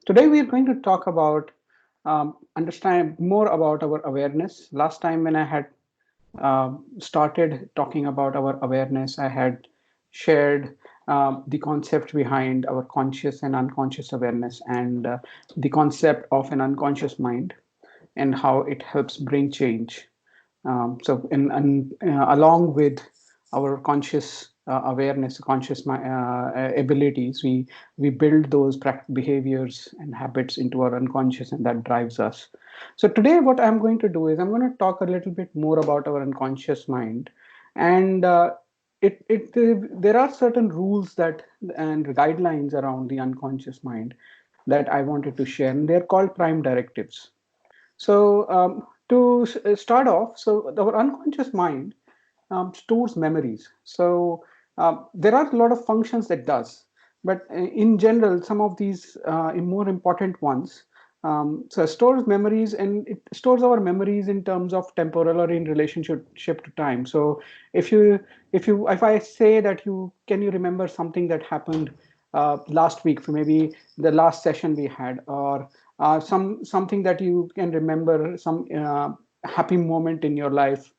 Today we are going to talk about understand more about our awareness. Last time when I had started talking about our awareness, I had shared the concept behind our conscious and unconscious awareness and the concept of an unconscious mind and how it helps bring change. Along with our conscious awareness, conscious abilities, we build those behaviors and habits into our unconscious, and that drives us. So today, what I'm going to do is I'm going to talk a little bit more about our unconscious mind, and there are certain rules that and guidelines around the unconscious mind that I wanted to share, and they're called prime directives. So to start off, so our unconscious mind stores memories. So there are a lot of functions that does, but in general, some of these more important ones. So stores memories, and it stores our memories in terms of temporal or in relationship to time. So if you if I say that you remember something that happened last week, for maybe the last session we had, or something that you can remember, some happy moment in your life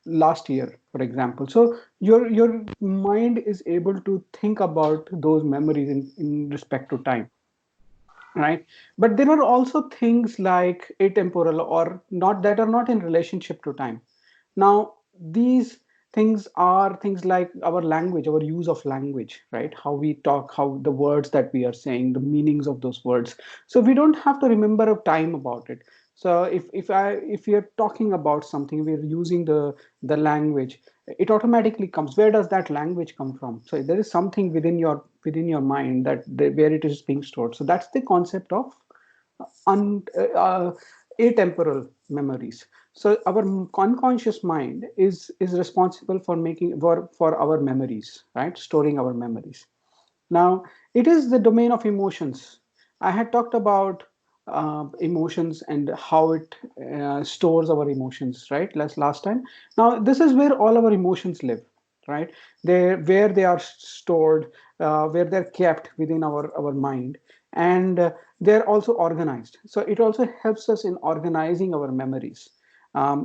last year, for example. So your mind is able to think about those memories in respect to time, right? But there are also things like atemporal or not that are not in relationship to time. Now these things are things like our language, our use of language, right? How we talk, how the words that we are saying, the meanings of those words. So we don't have to remember a time about it. So if we are talking about something, we're using the language, it automatically comes. Where does that language come from? So there is something within your mind where it is being stored. So that's the concept of un, atemporal memories. So our unconscious mind is responsible for making for our memories, right? Storing our memories. Now, it is the domain of emotions. I had talked about emotions and how it stores our emotions, right? Last time. Now, this is where all our emotions live, right? Where they are stored, where they're kept within our mind, and they're also organized. So it also helps us in organizing our memories.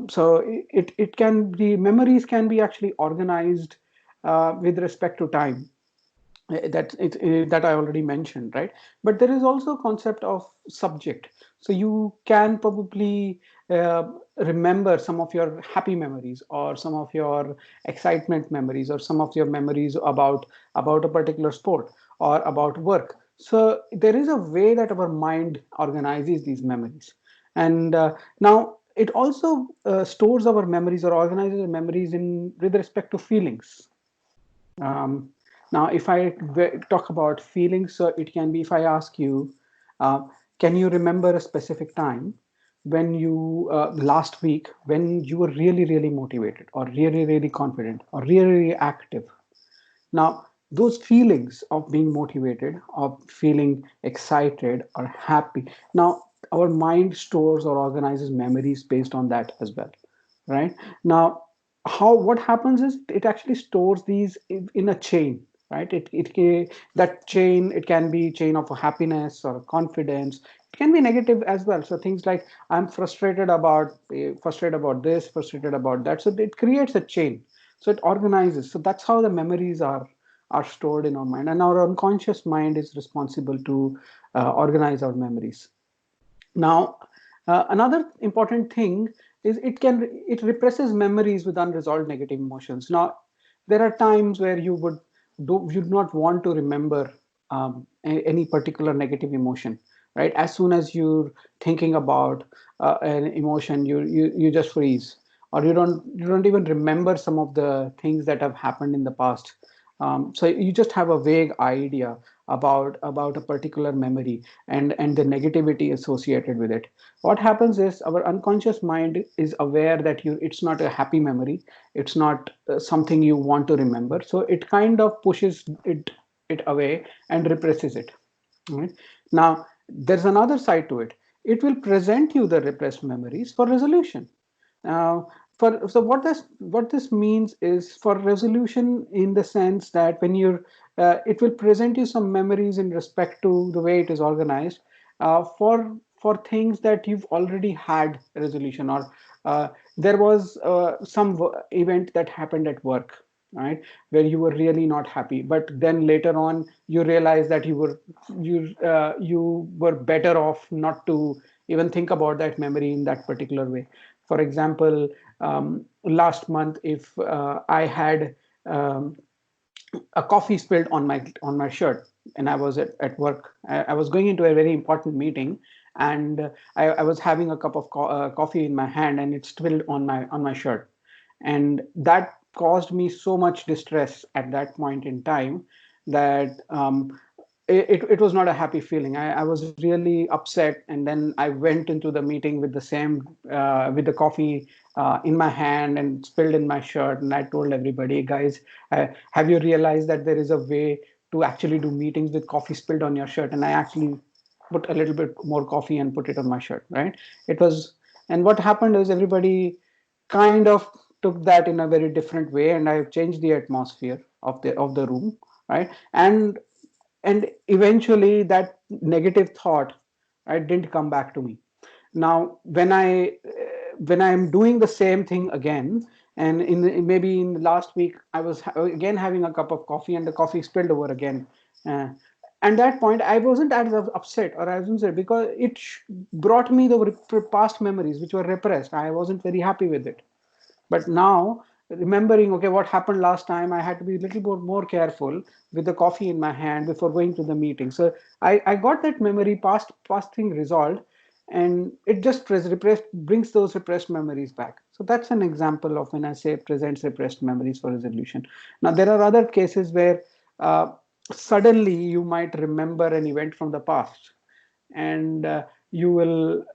So it can be memories can be actually organized with respect to time that I already mentioned, right? But there is also a concept of subject. So you can probably remember some of your happy memories, or some of your excitement memories, or some of your memories about a particular sport or about work. So there is a way that our mind organizes these memories, and now it also stores our memories or organizes the memories in with respect to feelings. um, Now, if I talk about feelings, so it can be if I ask you, uh, can you remember a specific time when you, last week, when you were really, really motivated, or really, really confident, or really, really active? Now, those feelings of being motivated, of feeling excited or happy, now our mind stores or organizes memories based on that as well, right? Now, what happens is it actually stores these in a chain, right? That chain, it can be chain of happiness or confidence. It can be negative as well. So things like I'm frustrated about this, frustrated about that. So it creates a chain. So it organizes. So that's how the memories are stored in our mind, and our unconscious mind is responsible to organize our memories. Now, another important thing is it represses memories with unresolved negative emotions. Now, there are times where you'd not want to remember any particular negative emotion, right? As soon as you're thinking about an emotion, you just freeze, or you don't even remember some of the things that have happened in the past. So you just have a vague idea about a particular memory and the negativity associated with it. What happens is our unconscious mind is aware that it's not a happy memory, it's not something you want to remember, so it kind of pushes it away and represses it. Right? Now, there's another side to it. It will present you the repressed memories for resolution. Now, so what this means is for resolution, in the sense that when you're it will present you some memories in respect to the way it is organized, for things that you've already had a resolution, or there was some event that happened at work, right, where you were really not happy, but then later on you realize that you were better off not to even think about that memory in that particular way. For example, last month, if I had um, a coffee spilled on my shirt, and I was at work. I was going into a very important meeting, and I was having a cup of coffee in my hand, and it spilled on my shirt, and that caused me so much distress at that point in time that it was not a happy feeling. I was really upset, and then I went into the meeting with the same with the coffee in my hand and spilled in my shirt, and I told everybody, guys, have you realized that there is a way to actually do meetings with coffee spilled on your shirt? And I actually put a little bit more coffee and put it on my shirt, right? It was, and what happened is everybody kind of took that in a very different way, and I changed the atmosphere of the room, right? And eventually that negative thought, right, didn't come back to me. Now when I'm doing the same thing again, and maybe in the last week I was again having a cup of coffee, and the coffee spilled over again, uh, and that point I wasn't as upset, or I wasn't sad, because it brought me the past memories which were repressed. I wasn't very happy with it. But now, remembering, okay, what happened last time, I had to be a little bit more careful with the coffee in my hand before going to the meeting. So I got that memory past thing resolved, and it just brings those repressed memories back. So that's an example of when I say presents repressed memories for resolution. Now there are other cases where suddenly you might remember an event from the past, and you will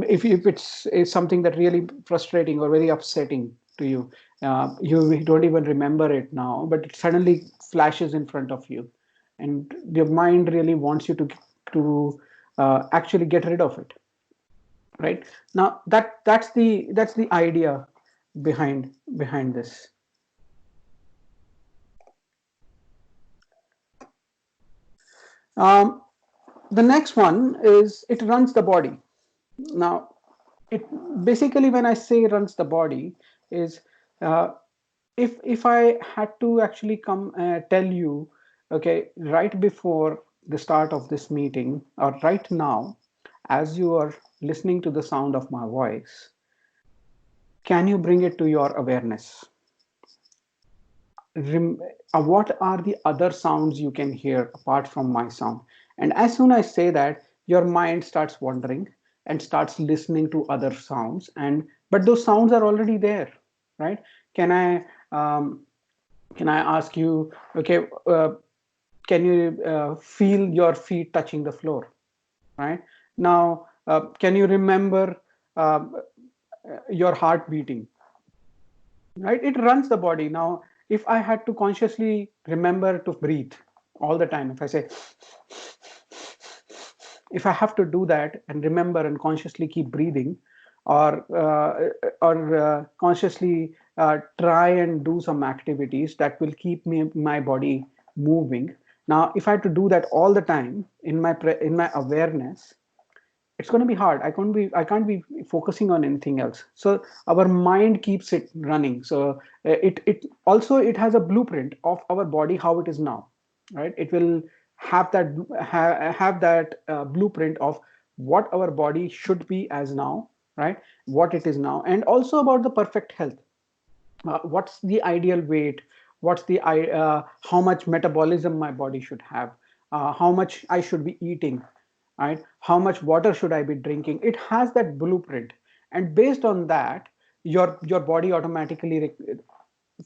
if it's something that really frustrating or very upsetting to you, you don't even remember it now, but it suddenly flashes in front of you, and your mind really wants you to actually get rid of it, right? Now that's the idea behind this. um, the next one is it runs the body. Now, it basically, when I say runs the body, is uh, if I had to actually come tell you, okay, right before the start of this meeting, or right now, as you are listening to the sound of my voice, can you bring it to your awareness? What are the other sounds you can hear apart from my sound? And as soon as I say that, your mind starts wandering and starts listening to other sounds, and but those sounds are already there, right? Can i um, can i ask you, okay, can you feel your feet touching the floor, right? Now can you remember uh, your heart beating, right? It runs the body. Now if I had to consciously remember to breathe all the time, if I say, if I have to do that and remember and consciously keep breathing, or consciously try and do some activities that will keep my body moving. Now if I had to do that all the time in my awareness, it's going to be hard. I can't be focusing on anything else. So our mind keeps it running. So it also, it has a blueprint of our body how it is now, right? It will have that blueprint of what our body should be as now, right? What it is now, and also about the perfect health. What's the ideal weight? What's the how much metabolism my body should have? How much I should be eating, right? How much water should I be drinking? It has that blueprint, and based on that, your body automatically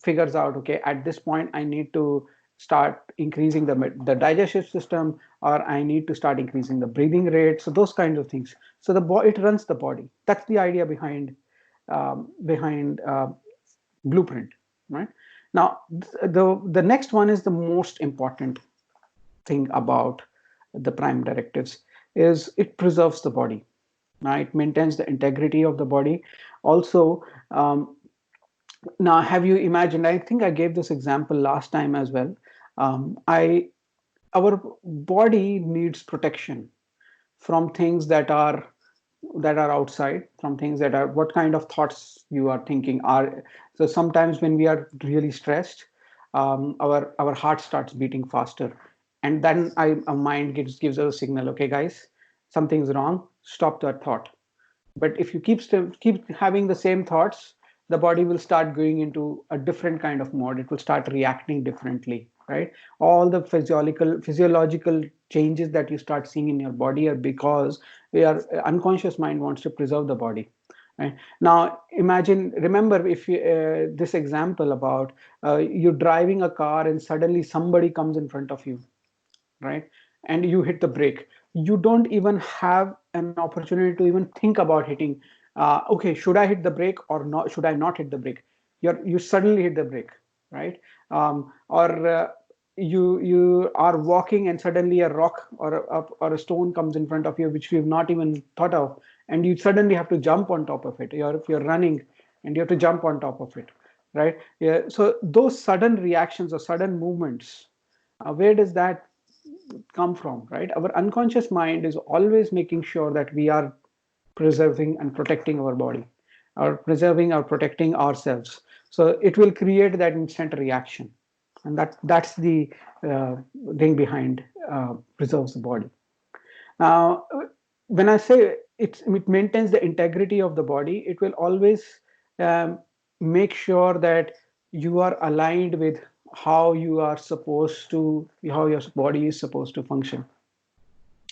figures out, okay, at this point I need to start increasing the digestive system, or I need to start increasing the breathing rate. So those kinds of things. So it runs the body. That's the idea behind blueprint, right? Now the next one is the most important thing about the prime directives, is it preserves the body, right? It maintains the integrity of the body. Also, now have you imagined, I think I gave this example last time as well, I Our body needs protection from things that are outside, from things that are what kind of thoughts you are thinking are. So sometimes when we are really stressed, our heart starts beating faster, and then our mind gives us a signal. Okay, guys, something's wrong. Stop that thought. But if you keep having the same thoughts, the body will start going into a different kind of mode. It will start reacting differently, right? All the physiological changes that you start seeing in your body are because your unconscious mind wants to preserve the body. Right? Now, remember, if you, this example about you're driving a car and suddenly somebody comes in front of you, right? And you hit the brake. You don't even have an opportunity to even think about hitting. Okay, should I hit the brake or not? Should I not hit the brake? You suddenly hit the brake, right? Or you are walking and suddenly a rock or a stone comes in front of you, which you've not even thought of, and you suddenly have to jump on top of it. If you're running and you have to jump on top of it, right? Yeah. So those sudden reactions or sudden movements, where does that come from, right? Our unconscious mind is always making sure that we are preserving and protecting our body, or preserving or protecting ourselves. So it will create that instant reaction, and that's the thing behind preserves the body. Now, when I say it maintains the integrity of the body, it will always um, make sure that you are aligned with how your body is supposed to function.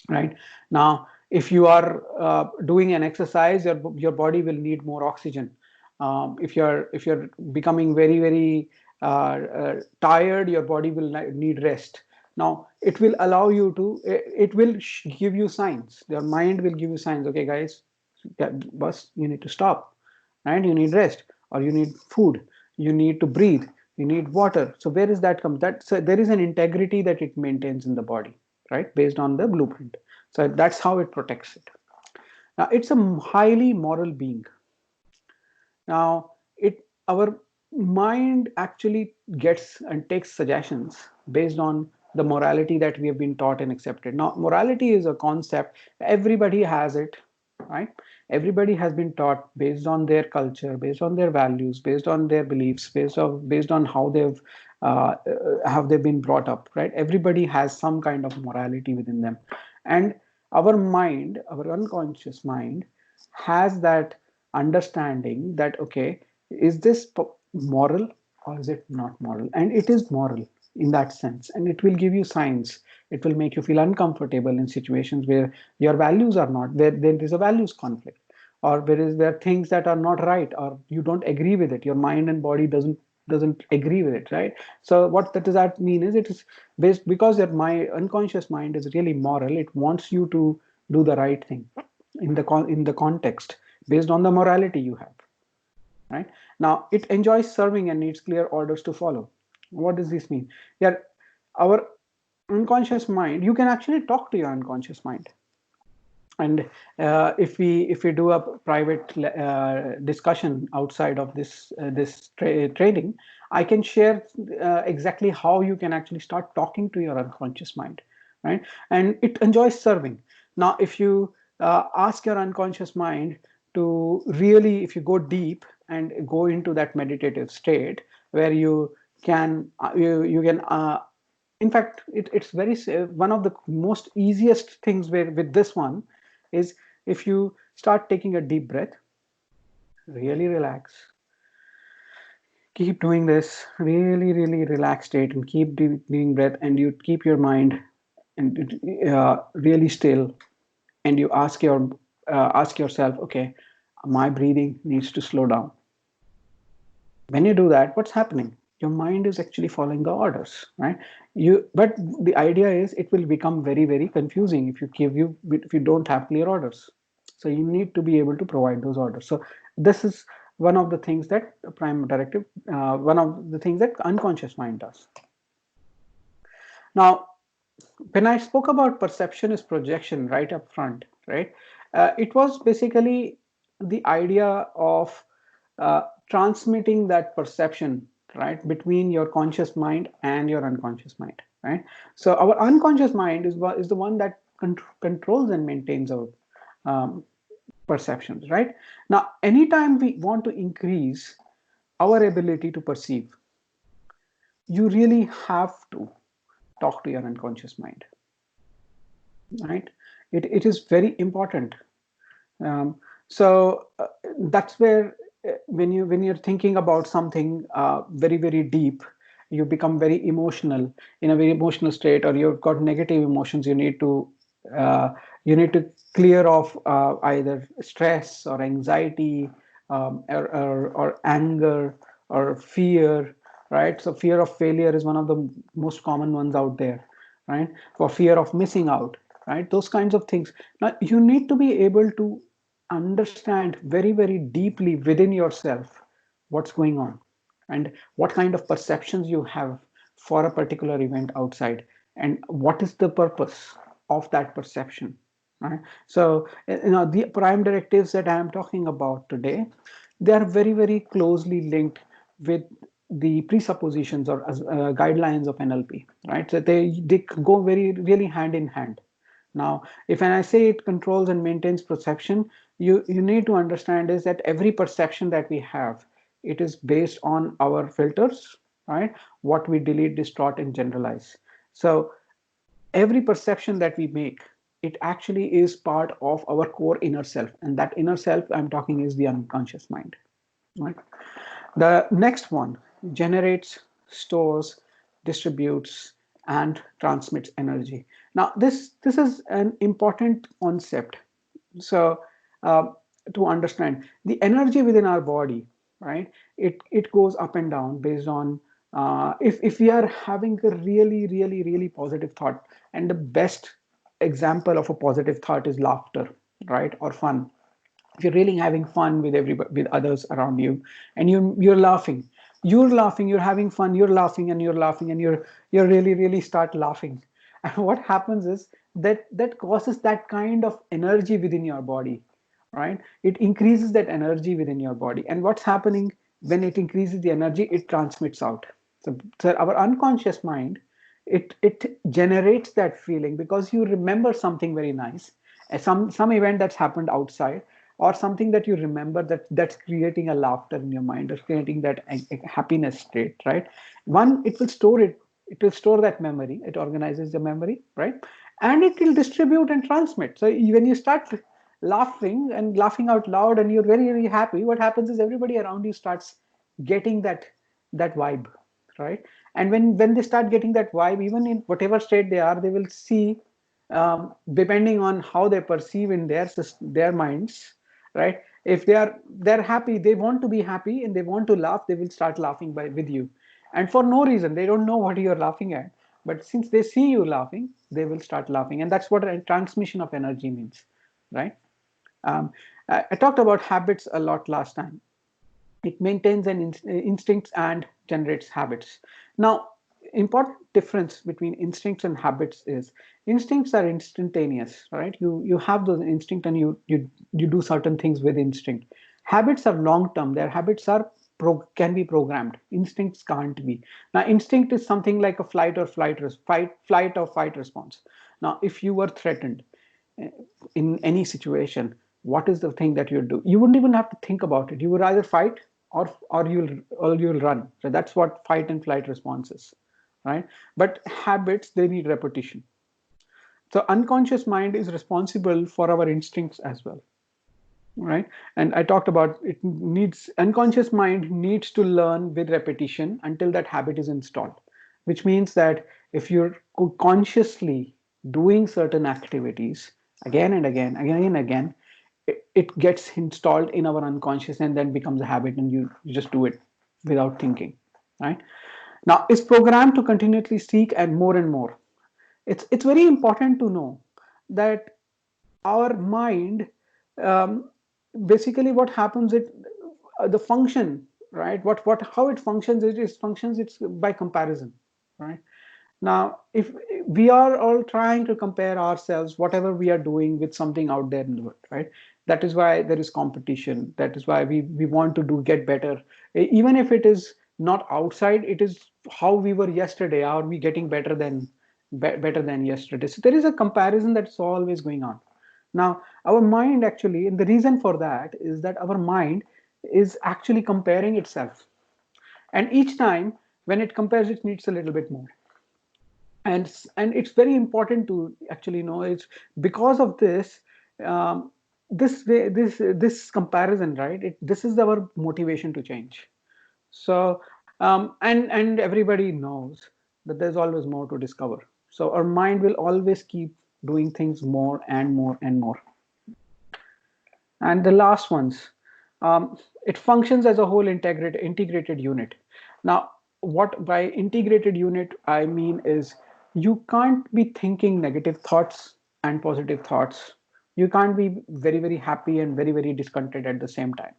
Right now, if you are doing an exercise, your body will need more oxygen. If you're becoming very tired, your body will need rest. Now it will allow you to it will give you signs. Your mind will give you signs. Okay, guys, boss, you need to stop, right? You need rest, or you need food, you need to breathe, you need water. So where is that come that so there is an integrity that it maintains in the body, right, based on the blueprint. So that's how it protects it. Now it's a highly moral being. Now it our mind actually gets and takes suggestions based on the morality that we have been taught and accepted. Now morality is a concept, everybody has it, right? Everybody has been taught based on their culture, based on their values, based on their beliefs, based on how they've been brought up, right? Everybody has some kind of morality within them. And our mind, our unconscious mind, has that understanding that, okay, is this moral or is it not moral? And it is moral in that sense, and it will give you signs. It will make you feel uncomfortable in situations where your values are not there is a values conflict, or there are things that are not right, or you don't agree with it. Your mind and body doesn't agree with it, right? So what that does that mean is, it is based because that my unconscious mind is really moral. It wants you to do the right thing in the context based on the morality you have, right? Now it enjoys serving and needs clear orders to follow. What does this mean? Yeah, our unconscious mind, you can actually talk to your unconscious mind. And if we do a private discussion outside of this training, I can share exactly how you can actually start talking to your unconscious mind, right? And it enjoys serving. Now if you ask your unconscious mind to really, if you go deep and go into that meditative state where you can in fact, it's very one of the most easiest things with this one is, if you start taking a deep breath, really relax, keep doing this really relaxed state, and keep doing breath, and you keep your mind and really still, and you ask yourself, okay, my breathing needs to slow down. When you do that, what's happening? Your mind is actually following the orders, right? But the idea is, it will become very confusing if you don't have clear orders. So you need to be able to provide those orders. So this is one of the things that prime directive, one of the things that unconscious mind does. Now, when I spoke about perception is projection right up front, right? It was basically the idea of transmitting that perception right, between your conscious mind and your unconscious mind, right? So our unconscious mind is the one that controls and maintains our um, perceptions, right? Now, anytime we want to increase our ability to perceive, you really have to talk to your unconscious mind, right? It is very important. Um, so that's where when you're thinking about something very deep, you become very emotional, in a very emotional state, or you've got negative emotions. Uh, you need to clear off either stress or anxiety, or anger or fear, right? So fear of failure is one of the most common ones out there, right? For fear of missing out, right? Those kinds of things. Now you need to be able to understand very deeply within yourself what's going on and what kind of perceptions you have for a particular event outside, and what is the purpose of that perception, right? So the prime directives that I am talking about today, they are very closely linked with the presuppositions or guidelines of NLP, right? So they go very really hand in hand. Now, if when I say it controls and maintains perception, you need to understand is that every perception that we have, it is based on our filters, right? What we delete, distort, and generalize. So every perception that we make, it actually is part of our core inner self, and that inner self I'm talking is the unconscious mind, right? The next one generates, stores, distributes, and transmits energy. Now, this is an important concept. So, uh, to understand the energy within our body, right? It goes up and down based on if we are having a really positive thought, and the best example of a positive thought is laughter, right, or fun. If you're really having fun with everybody, with others around you, and you're laughing, you're having fun, you're laughing and you're laughing and you're really start laughing. And what happens is that causes that kind of energy within your body, right? It increases that energy within your body, and what's happening when it increases the energy, it transmits out. So our unconscious mind, it generates that feeling because you remember something very nice, some event that's happened outside, or something that you remember that's creating a laughter in your mind, or creating that happiness state, right? One, it will store that memory, it organizes the memory, right? And it will distribute and transmit. So when you start laughing and laughing out loud and you're very happy, what happens is everybody around you starts getting that vibe, right? And when they start getting that vibe, even in whatever state they are, they will see, depending on how they perceive in their minds, right? If they're happy, they want to be happy and they want to laugh, they will start laughing with you, and for no reason, they don't know what you're laughing at, but since they see you laughing, they will start laughing, and that's what a transmission of energy means, right? I talked about habits a lot last time. It maintains an instincts and generates habits. Now, important difference between instincts and habits is instincts are instantaneous, right? You have those instinct and you do certain things with instinct. Habits are long term. Their habits are can be programmed. Instincts can't be. Now, instinct is something like a flight or fight response. Now, if you were threatened, in any situation, what is the thing that you'll do? You wouldn't even have to think about it. You would either fight or you'll run. So that's what fight and flight response is, right? But habits, they need repetition. So unconscious mind is responsible for our instincts as well, right? And I talked about it needs unconscious mind needs to learn with repetition until that habit is installed, which means that if you're consciously doing certain activities again and again, it gets installed in our unconscious and then becomes a habit, and you just do it without thinking, right? Now it's programmed to continuously seek and more. It's very important to know that our mind, um, basically what happens, the function, right? What how it functions, it's by comparison, right? Now if we are all trying to compare ourselves, whatever we are doing, with something out there in the world, right? That is why there is competition. That is why we want to get better, even if it is not outside. It is how we were yesterday. Are we getting better than better than yesterday? So there is a comparison that's always going on. Now our mind actually, and the reason for that is that our mind is actually comparing itself, and each time when it compares, it needs a little bit more. And it's very important to actually know it's because of this, um, this comparison, right? This is our motivation to change. So and everybody knows that there's always more to discover. So our mind will always keep doing things more and more and more. And the last ones, it functions as a whole integrated unit. Now, what by integrated unit I mean is, you can't be thinking negative thoughts and positive thoughts. You can't be very, very happy and very, very discontented at the same time,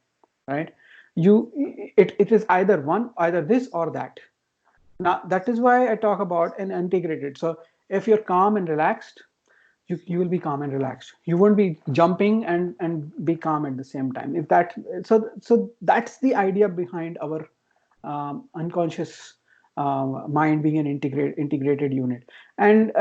right? It is either one, either this or that. Now, that is why I talk about an integrated. So if you're calm and relaxed, you will be calm and relaxed. You won't be jumping and be calm at the same time. If that so that's the idea behind our unconscious mind being an integrated unit. And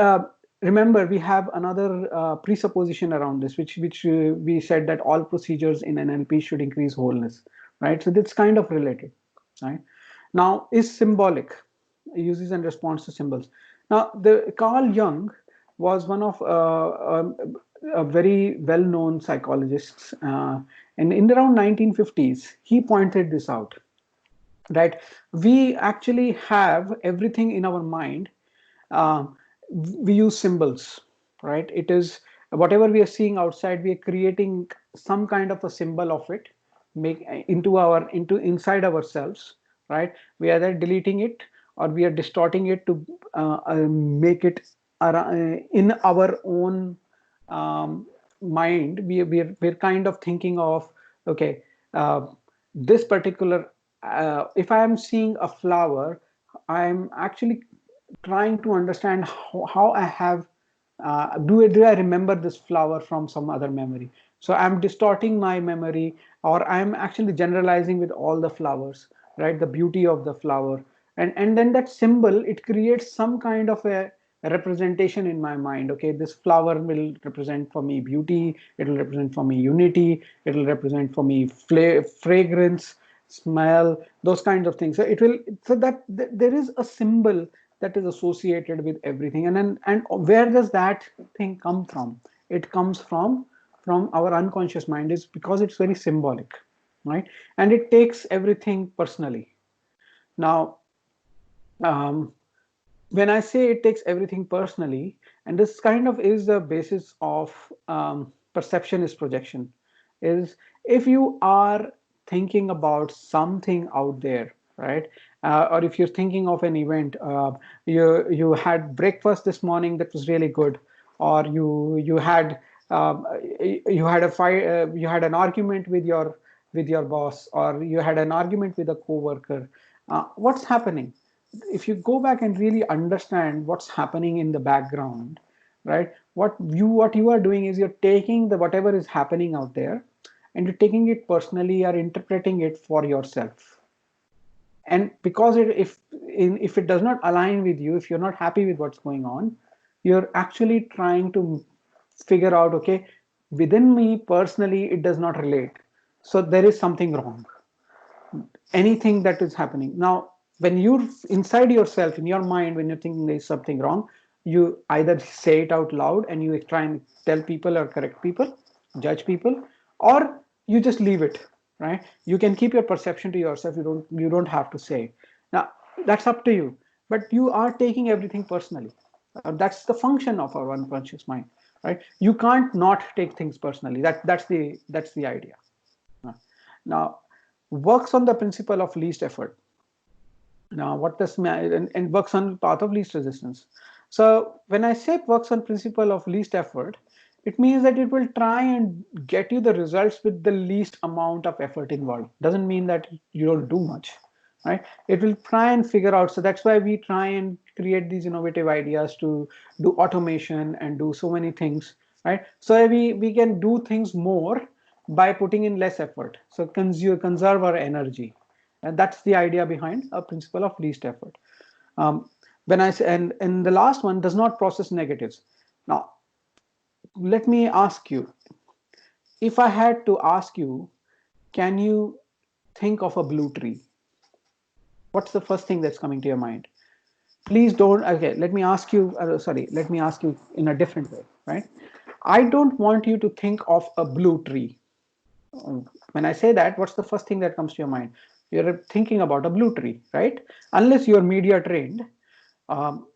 remember, we have another presupposition around this, which we said that all procedures in NLP should increase wholeness, right? So that's kind of related, right? Now, is symbolic, uses and response to symbols. Now, the Carl Jung was one of a very well-known psychologists, and in around 1950s, he pointed this out, right? We actually have everything in our mind. um, we use symbols, right? It is whatever we are seeing outside, we are creating some kind of a symbol of it, make into inside ourselves, right? We are either deleting it or we are distorting it to make it in our own mind. We're kind of thinking of, okay, uh, this particular, if I am seeing a flower, I'm actually trying to understand how I have, do I remember this flower from some other memory? So I'm distorting my memory, or I'm actually generalizing with all the flowers, right? The beauty of the flower, and then that symbol, it creates some kind of a representation in my mind. Okay, this flower will represent for me beauty. It will represent for me unity. It will represent for me fragrance, smell, those kinds of things. So it will, so that there is a symbol that is associated with everything. And where does that thing come from? It comes from our unconscious mind, is because it's very symbolic, right? And it takes everything personally. Now, um, when I say it takes everything personally, and this kind of is the basis of perception is projection, is if you are thinking about something out there, right? Or if you're thinking of an event, you had breakfast this morning that was really good, or you had um, you had a fight, you had an argument with your boss, or you had an argument with a coworker. What's happening? If you go back and really understand what's happening in the background, right? What you are doing is you're taking the whatever is happening out there, and you're taking it personally, or interpreting it for yourself. And because if it does not align with you, if you're not happy with what's going on, you're actually trying to figure out, okay, within me personally it does not relate, so there is something wrong. Anything that is happening now, when you're inside yourself, in your mind, when you're thinking there's something wrong, you either say it out loud and you try and tell people or correct people, judge people, or you just leave it, right? You can keep your perception to yourself. You don't have to say it. Now that's up to you, but you are taking everything personally. That's the function of our unconscious mind, right? You can't not take things personally. That's the idea. Now, works on the principle of least effort. Now, what does and works on path of least resistance. So when I say works on principle of least effort, it means that it will try and get you the results with the least amount of effort involved. Doesn't mean that you don't do much, right? It will try and figure out. So that's why we try and create these innovative ideas to do automation and do so many things, right? So we can do things more by putting in less effort. So conserve our energy. And that's the idea behind a principle of least effort. Um, when I say, and the last one, does not process negatives. Now, let me ask you, if I had to ask you, can you think of a blue tree? What's the first thing that's coming to your mind? Please don't. Okay, let me ask you, sorry, let me ask you in a different way, right? I don't want you to think of a blue tree. When I say that, what's the first thing that comes to your mind? You're thinking about a blue tree, right? Unless you're media trained, um,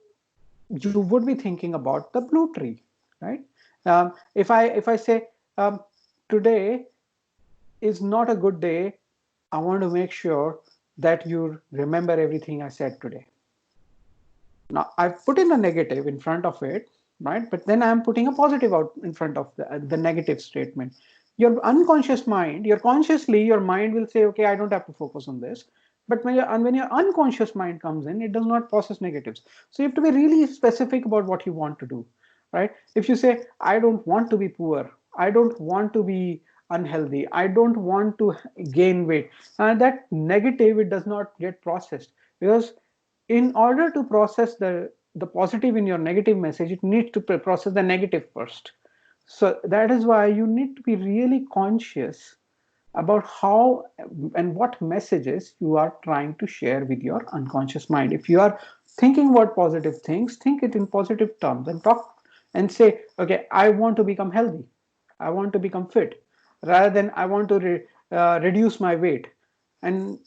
you would be thinking about the blue tree, right? If I say, today is not a good day, I want to make sure that you remember everything I said today. Now I've put in a negative in front of it, right? But then I'm putting a positive out in front of the negative statement. Your unconscious mind, your consciously, your mind will say, okay, I don't have to focus on this. But when your unconscious mind comes in, it does not process negatives. So you have to be really specific about what you want to do, right? If you say, I don't want to be poor, I don't want to be unhealthy, I don't want to gain weight, that negative, it does not get processed, because in order to process the positive in your negative message, it needs to process the negative first. So that is why you need to be really conscious about how and what messages you are trying to share with your unconscious mind. If you are thinking about positive things, think it in positive terms and talk and say, okay, I want to become healthy, I want to become fit, rather than I want to reduce my weight. And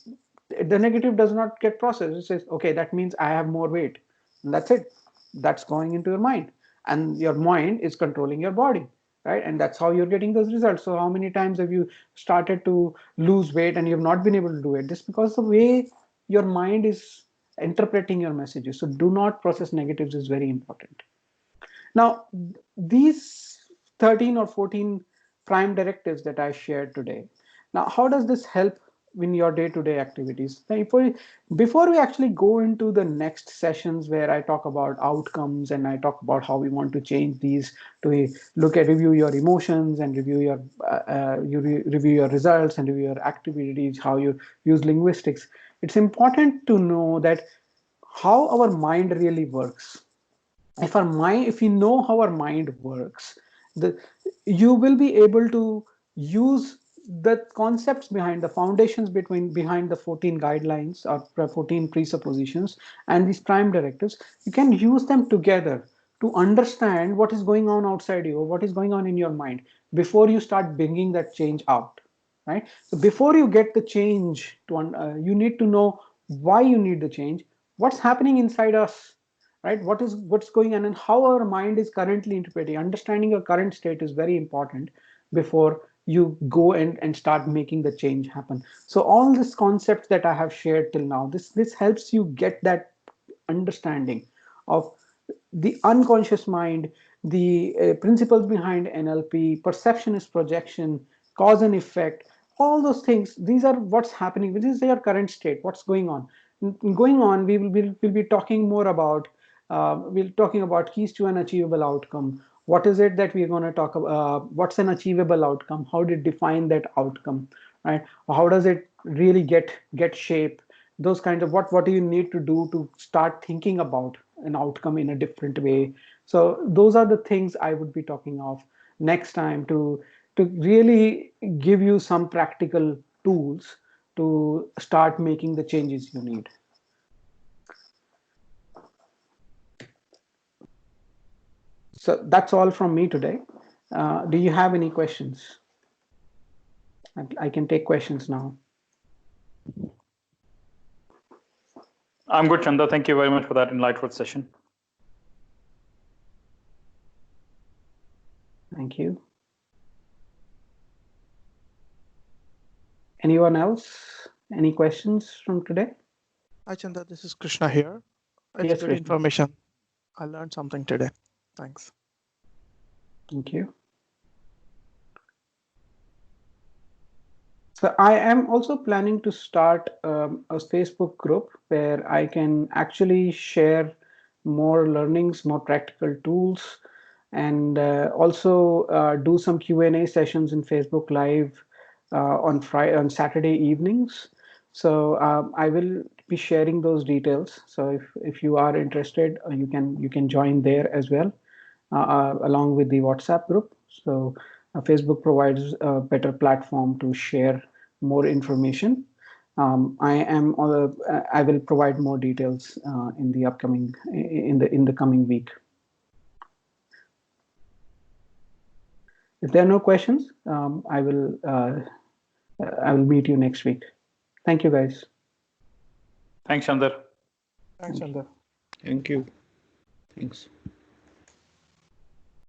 the negative does not get processed. It says, okay, that means I have more weight. And that's it. That's going into your mind. And your mind is controlling your body, right? And that's how you're getting those results. So how many times have you started to lose weight and you've not been able to do it? Just because the way your mind is interpreting your messages. So do not process negatives is very important. Now, these 13 or 14 prime directives that I shared today, now how does this help in your day-to-day activities? Now, before we actually go into the next sessions where I talk about outcomes and I talk about how we want to change these, to review your emotions and review your results and review your activities, how you use linguistics, it's important to know that how our mind really works. If we know how our mind works, the you will be able to use the concepts behind the foundations behind the 14 guidelines or 14 presuppositions and these prime directives. You can use them together to understand what is going on outside you, or what is going on in your mind, before you start bringing that change out, right? So before you get the change you need to know why you need the change, what's happening inside us, right? What's going on and how our mind is currently interpreting. Understanding your current state is very important before you go and start making the change happen. So all these concepts that I have shared till now, this helps you get that understanding of the unconscious mind, the principles behind NLP, perception is projection, cause and effect, all those things. These are what's happening. This is their current state. What's going on? Going on, we'll be talking more about. We'll talking about keys to an achievable outcome. What is it that we're going to talk about? What's an achievable outcome? How do you define that outcome? Right? How does it really get shape? Those kinds of what do you need to do to start thinking about an outcome in a different way. So those are the things I would be talking of next time, to really give you some practical tools to start making the changes you need. So that's all from me today. Do you have any questions? I can take questions now. I'm good, Chanda. Thank you very much for that enlightful session. Thank you. Anyone else? Any questions from today? Hi, Chanda. This is Krishna here. It's Yes, good Krishna. information. I learned something today. Thanks. Thank you. So I am also planning to start a Facebook group where I can actually share more learnings, more practical tools, and also do some Q&A sessions in Facebook Live on Saturday evenings. So I will be sharing those details. So if you are interested, you can join there as well, along with the WhatsApp group. So Facebook provides a better platform to share more information. I will provide more details in the upcoming in the coming week. If there are no questions, I will meet you next week. Thank you, guys. Thanks, Chandar. Thanks, Chandra. Thank you. Thanks.